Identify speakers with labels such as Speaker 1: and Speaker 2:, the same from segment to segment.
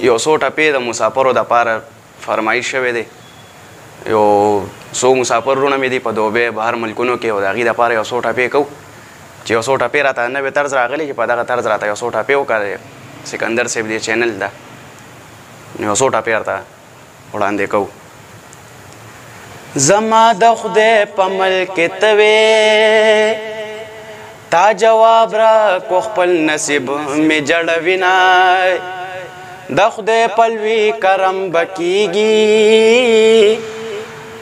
Speaker 1: یو څو ټپې د مسافرو دپاره فرمایش شوی دی. یو څو مسافر وروڼه مې دي په دوبۍ بهر ملکونو کې، او د هغې دپاره یو څو ټپې کوو چې یو څو ټپې راته نوې طرز راغلی چې په دغه طرز راته یو څو ټپې وکړه. سکندر صاحب دی چینل ده، یو څو ټپې راته وړاندې کوو. زما د خدای په ملک ته وې تا جواب را کو خپل نصیب مې جړوینه د خدای په لوی کرم بکیږي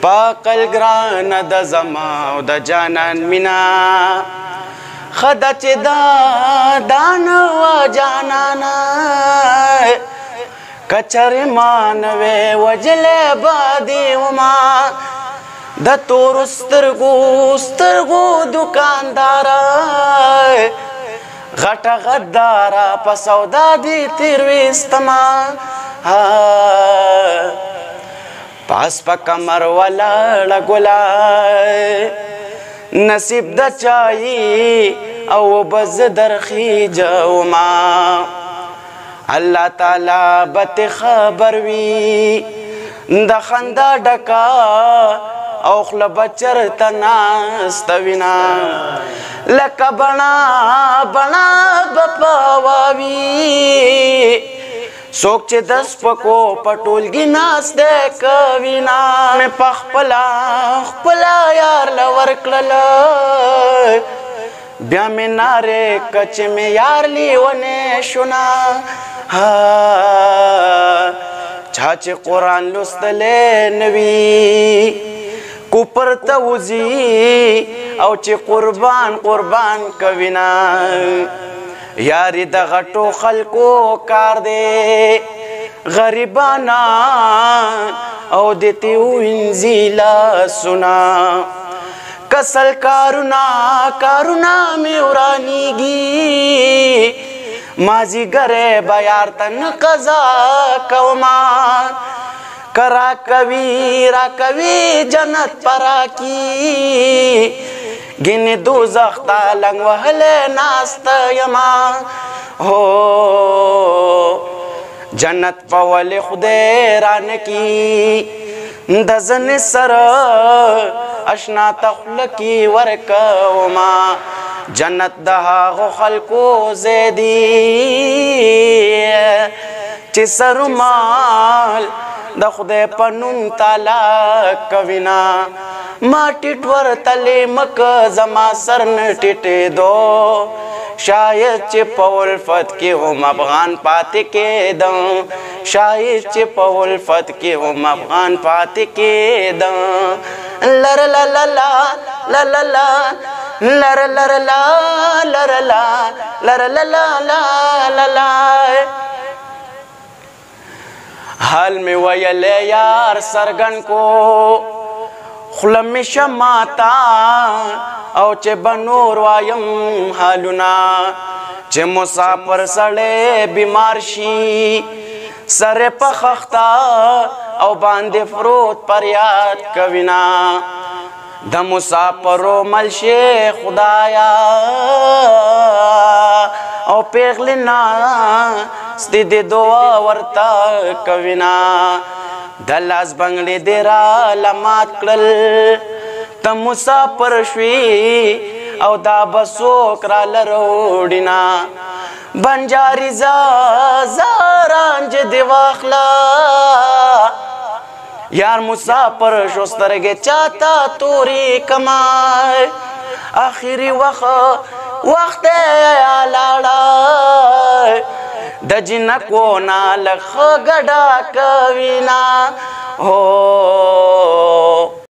Speaker 1: پاکل ګرانه د زما او د جانان مینا خدا چې دا نه وه جانانه کچرې ما نه وې وجلی به دې وما د تورو سترګو دوکانداره غټه غداره په سودا دې تېرویستمه پاس په کمر ولاړه ګله نصیب د چایي او به زه درخیجومه الله تعالی به ته خبر وي د خندا ډکه او خوله به چرته ناسته وینه لکه بڼه به په هوا وي څوک چې د سپکو په ټولګي ناست دی کوینه مې په خپله یار له ورکړله بیا مې نارې که چې مې یار لیونی شونه چا چې قرآن لوستلی نه وي کوپر ته وځي او چې قربان کوینه یاری د غټو خلکو کار دی غریبانان او د ته وینځي لاسونه کسل کارونه مې ورانیږي مازیګری به یار ته نه قضا کومه که راکوي جنت پراکي ګینې دوزخ ته لنګ وهلی ناسته یمه هو جنت په ولې خدای رانکي د زنې سره اشنا ته خوله کې ورکومه جنت د هغو خلکو ځای دی چې سرومال د خدای په نوم تعالی کوینه ما ټیټ ورتلې مکه زما سر نه ټیټېدو شاید چې په الفت کې هم افغان پاتې کېدم شاید چې په الفت کې هم افغان پاتې کېدم لر لا لا لا لا لا لا لر لر لا لر لا لر لا لا لا لا حال می ویلی یار سرګن کو خوله می شماتا او چې به نور وایم حالونه چې مسافر سړی بیمار شي سر په خخته او باندې فروت پریاد کوینه د مسافرو ملشي خدایا او پیغلی ناستی دی دعا ورتا کوینا د لاس بنگلی دی را لمات کړل ته مسافر شوی او دا بسوک را لروډینا بنجاری زارانج دی واخلا یار مسافر شو سترګې چاته توري کمای آخري وخت لاړه د جنکو نه لخ ګډا کوینا هو